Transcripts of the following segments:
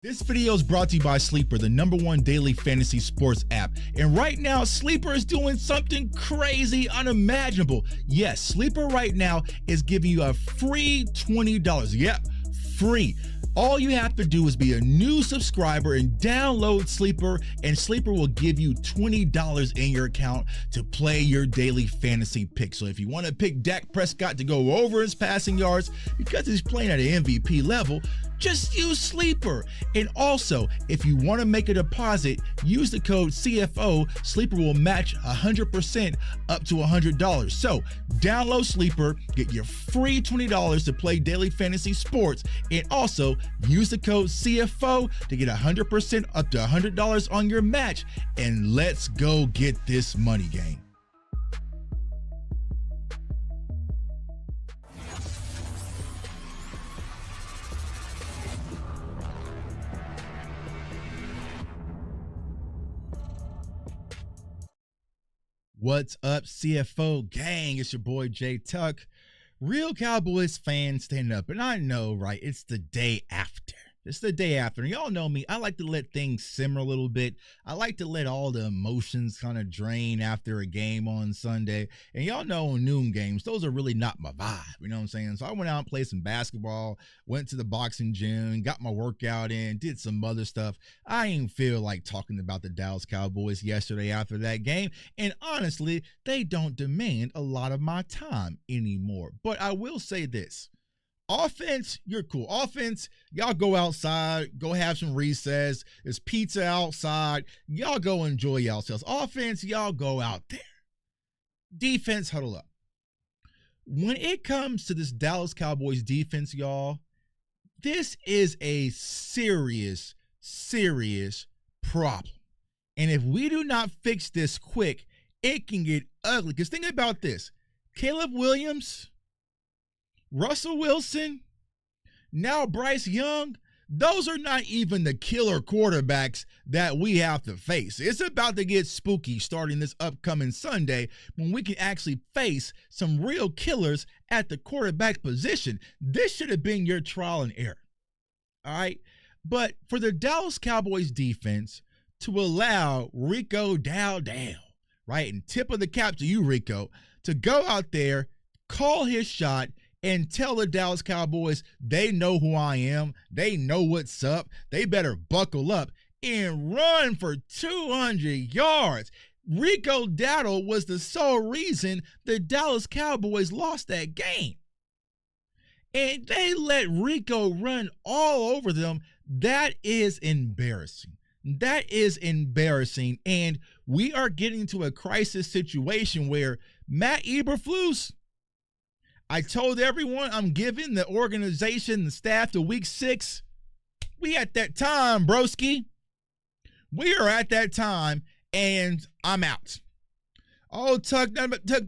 This video is brought to you by Sleeper, the #1 daily fantasy sports app. And right now, Sleeper is doing something crazy, unimaginable. Yes, Sleeper right now is giving you a free $20. Yep, free. All you have to do is be a new subscriber and download Sleeper, and Sleeper will give you $20 in your account to play your daily fantasy pick. So if you want to pick Dak Prescott to go over his passing yards because he's playing at an MVP level, just use Sleeper. And also, if you want to make a deposit, use the code CFO. Sleeper will match 100% up to $100. So download Sleeper, get your free $20 to play daily fantasy sports, and also use the code CFO to get 100% up to $100 on your match. And let's go get this money, gang. What's up, CFO gang? It's your boy Jay Tuck. Real Cowboys fans stand up. And I know, right? It's the day after. It's the day after. And y'all know me. I like to let things simmer a little bit. I like to let all the emotions kind of drain after a game on Sunday. And y'all know in noon games, those are really not my vibe. You know what I'm saying? So I went out and played some basketball, went to the boxing gym, got my workout in, did some other stuff. I didn't feel like talking about the Dallas Cowboys yesterday after that game. And honestly, they don't demand a lot of my time anymore. But I will say this. Offense, you're cool. Offense, y'all go outside, go have some recess. There's pizza outside. Y'all go enjoy yourselves. Offense, y'all go out there. Defense, huddle up. When it comes to this Dallas Cowboys defense, y'all, this is a serious, serious problem. And if we do not fix this quick, it can get ugly. Because think about this. Caleb Williams, Russell Wilson, now Bryce Young, those are not even the killer quarterbacks that we have to face. It's about to get spooky starting this upcoming Sunday when we can actually face some real killers at the quarterback position. This should have been your trial and error, all right? But for the Dallas Cowboys defense to allow Rico Dowdle, right, and tip of the cap to you, Rico, to go out there, call his shot, and tell the Dallas Cowboys they know who I am, they know what's up, they better buckle up and run for 200 yards. Rico Dowdle was the sole reason the Dallas Cowboys lost that game. And they let Rico run all over them. That is embarrassing. That is embarrassing. And we are getting to a crisis situation where Matt Eberflus, I told everyone I'm giving the organization, the staff to week 6. We at that time, broski. We are at that time, and I'm out. Oh, Tuck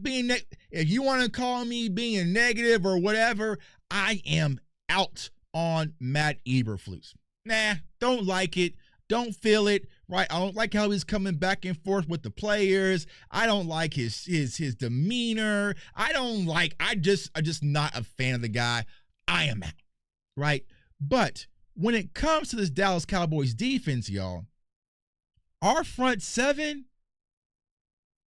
being if you want to call me being negative or whatever, I am out on Matt Eberflus. Nah, don't like it. Don't feel it, right? I don't like how he's coming back and forth with the players. I don't like his demeanor. I'm just not a fan of the guy. I am out, right? But when it comes to this Dallas Cowboys defense, y'all, our front seven,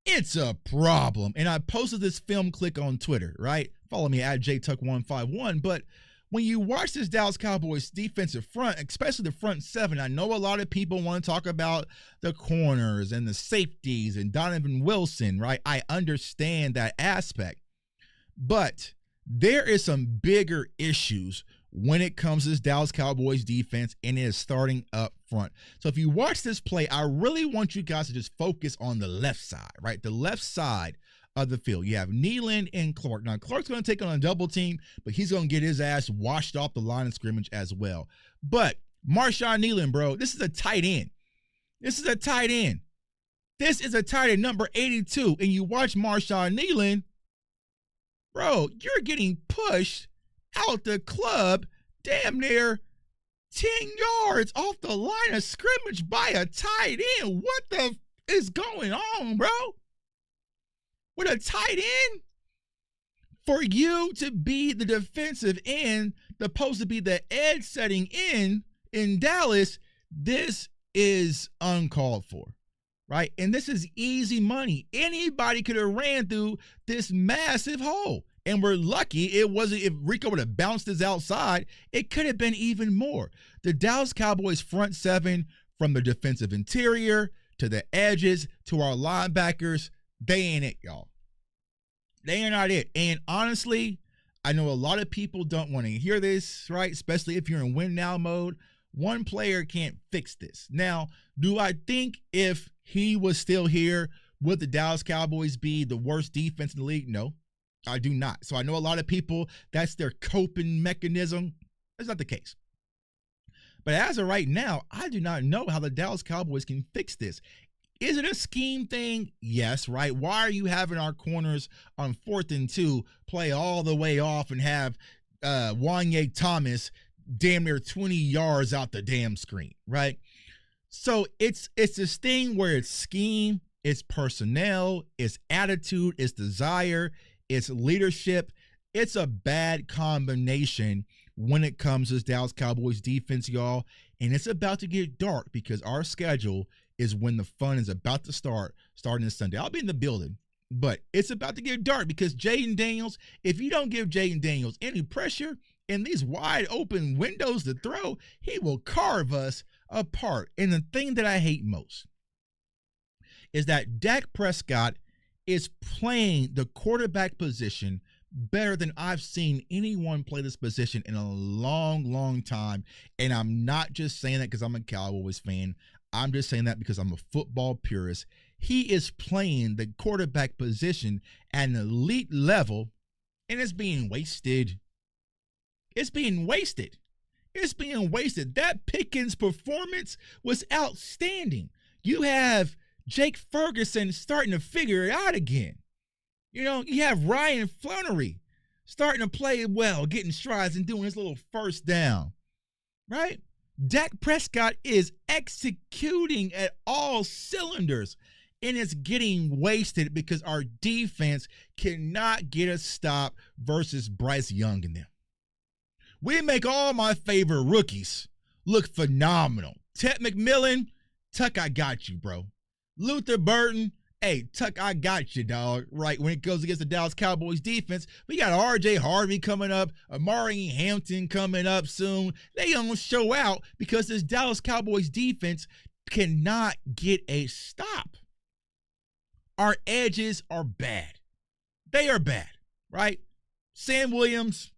it's a problem. And I posted this film clip on Twitter, right? Follow me at JTuck151. But when you watch this Dallas Cowboys defensive front, especially the front seven, I know a lot of people want to talk about the corners and the safeties and Donovan Wilson, right? I understand that aspect. But there is some bigger issues when it comes to this Dallas Cowboys defense, and it is starting up front. So if you watch this play, I really want you guys to just focus on the left side, right? The left side of the field. You have Nealon and Clark. Now, Clark's going to take on a double team, but he's going to get his ass washed off the line of scrimmage as well. But Marshawn Nealon, bro, this is a tight end. This is a tight end. This is a tight end, number 82. And you watch Marshawn Nealon, bro, you're getting pushed out the club damn near 10 yards off the line of scrimmage by a tight end. What the is going on, bro? With a tight end? For you to be the defensive end, supposed to be the edge setting in, In Dallas, this is uncalled for, right? And this is easy money. Anybody could have ran through this massive hole. And we're lucky it wasn't, if Rico would have bounced this outside, it could have been even more. The Dallas Cowboys front seven, from the defensive interior to the edges to our linebackers, they ain't it, y'all. They are not it. And honestly, I know a lot of people don't want to hear this, right? Especially if you're in win now mode. One player can't fix this. Now, do I think if he was still here, would the Dallas Cowboys be the worst defense in the league? No, I do not. So I know a lot of people, that's their coping mechanism. That's not the case. But as of right now, I do not know how the Dallas Cowboys can fix this. Is it a scheme thing? Yes, right? Why are you having our corners on 4th and 2 play all the way off and have Wanye Thomas damn near 20 yards out the damn screen, right? So it's this thing where it's scheme, it's personnel, it's attitude, it's desire, it's leadership. It's a bad combination when it comes to this Dallas Cowboys defense, y'all. And it's about to get dark because our schedule is when the fun is about to start, starting this Sunday. I'll be in the building, but it's about to get dark because Jaden Daniels, if you don't give Jaden Daniels any pressure and these wide open windows to throw, he will carve us apart. And the thing that I hate most is that Dak Prescott is playing the quarterback position better than I've seen anyone play this position in a long, long time. And I'm not just saying that because I'm a Cowboys fan. I'm just saying that because I'm a football purist. He is playing the quarterback position at an elite level, and it's being wasted. It's being wasted. It's being wasted. That Pickens performance was outstanding. You have Jake Ferguson starting to figure it out again. You know, you have Ryan Flannery starting to play well, getting strides and doing his little first down, right? Dak Prescott is executing at all cylinders, and it's getting wasted because our defense cannot get a stop versus Bryce Young and them. We make all my favorite rookies look phenomenal. Ted McMillan, Tuck, I got you, bro. Luther Burton, hey, Tuck, I got you, dog. Right, when it goes against the Dallas Cowboys defense, we got R.J. Harvey coming up, Amari Hampton coming up soon. They don't show out because this Dallas Cowboys defense cannot get a stop. Our edges are bad. They are bad, right? Sam Williams,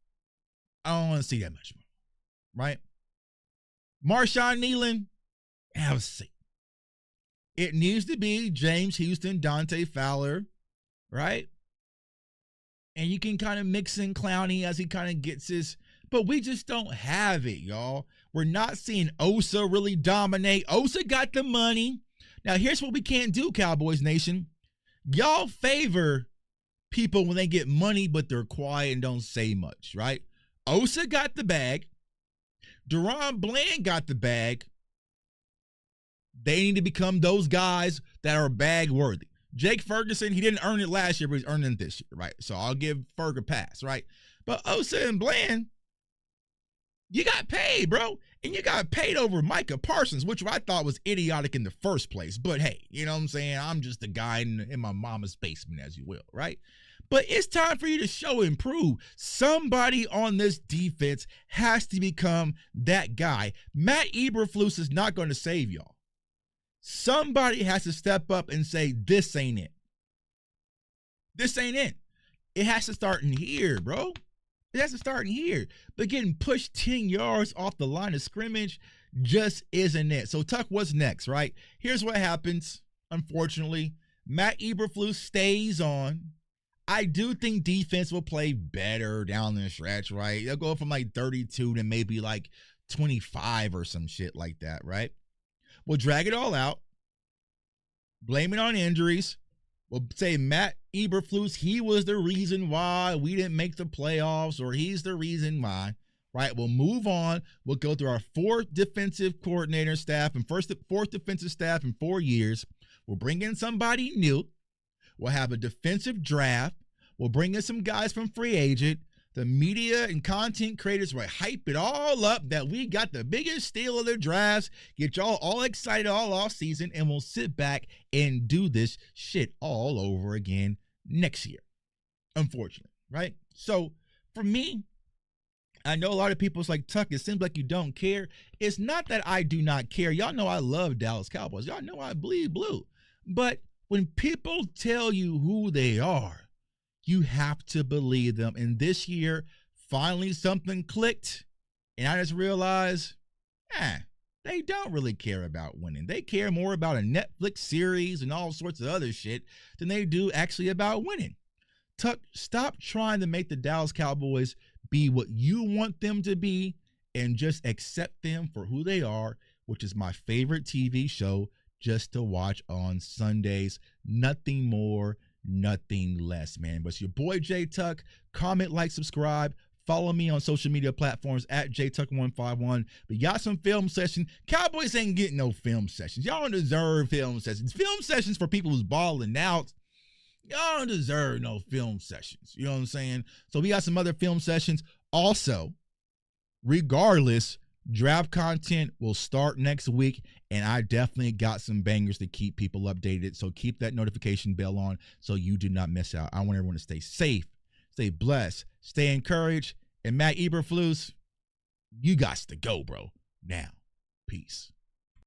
I don't want to see that much more, right? Marshawn Nealon, have a seat. It needs to be James Houston, Dante Fowler, right? And you can kind of mix in Clowney as he kind of gets his, but we just don't have it, y'all. We're not seeing Osa really dominate. Osa got the money. Now, here's what we can't do, Cowboys Nation. Y'all favor people when they get money, but they're quiet and don't say much, right? Osa got the bag. Deron Bland got the bag. They need to become those guys that are bag worthy. Jake Ferguson, he didn't earn it last year, but he's earning it this year, right? So I'll give Ferg a pass, right? But Osa and Bland, you got paid, bro. And you got paid over Micah Parsons, which I thought was idiotic in the first place. But hey, you know what I'm saying? I'm just a guy in my mama's basement, as you will, right? But it's time for you to show and prove. Somebody on this defense has to become that guy. Matt Eberflus is not going to save y'all. Somebody has to step up and say, this ain't it. This ain't it. It has to start in here, bro. It has to start in here. But getting pushed 10 yards off the line of scrimmage just isn't it. So, Tuck, what's next, right? Here's what happens, unfortunately. Matt Eberflus stays on. I do think defense will play better down the stretch, right? They'll go from like 32 to maybe like 25 or some shit like that, right? We'll drag it all out, blame it on injuries. We'll say Matt Eberflus, he was the reason why we didn't make the playoffs, or he's the reason why, right? We'll move on. We'll go through our fourth defensive coordinator staff and fourth defensive staff in 4 years. We'll bring in somebody new. We'll have a defensive draft. We'll bring in some guys from free agent. The media and content creators will hype it all up that we got the biggest steal of the drafts, get y'all all excited all off season, and we'll sit back and do this shit all over again next year. Unfortunately, right? So for me, I know a lot of people's like, Tuck, it seems like you don't care. It's not that I do not care. Y'all know I love Dallas Cowboys. Y'all know I bleed blue. But when people tell you who they are, you have to believe them. And this year, finally something clicked. And I just realized, they don't really care about winning. They care more about a Netflix series and all sorts of other shit than they do actually about winning. Tuck, stop trying to make the Dallas Cowboys be what you want them to be and just accept them for who they are, which is my favorite TV show just to watch on Sundays. Nothing more, nothing less, man. But it's your boy J Tuck. Comment, like, subscribe. Follow me on social media platforms at JTuck151. We got some film session. Cowboys ain't getting no film sessions. Y'all don't deserve film sessions. Film sessions for people who's balling out. Y'all don't deserve no film sessions. You know what I'm saying? So we got some other film sessions. Also, regardless, draft content will start next week, and I definitely got some bangers to keep people updated. So keep that notification bell on so you do not miss out. I want everyone to stay safe, stay blessed, stay encouraged. And Matt Eberflus, you got to go, bro. Now, peace.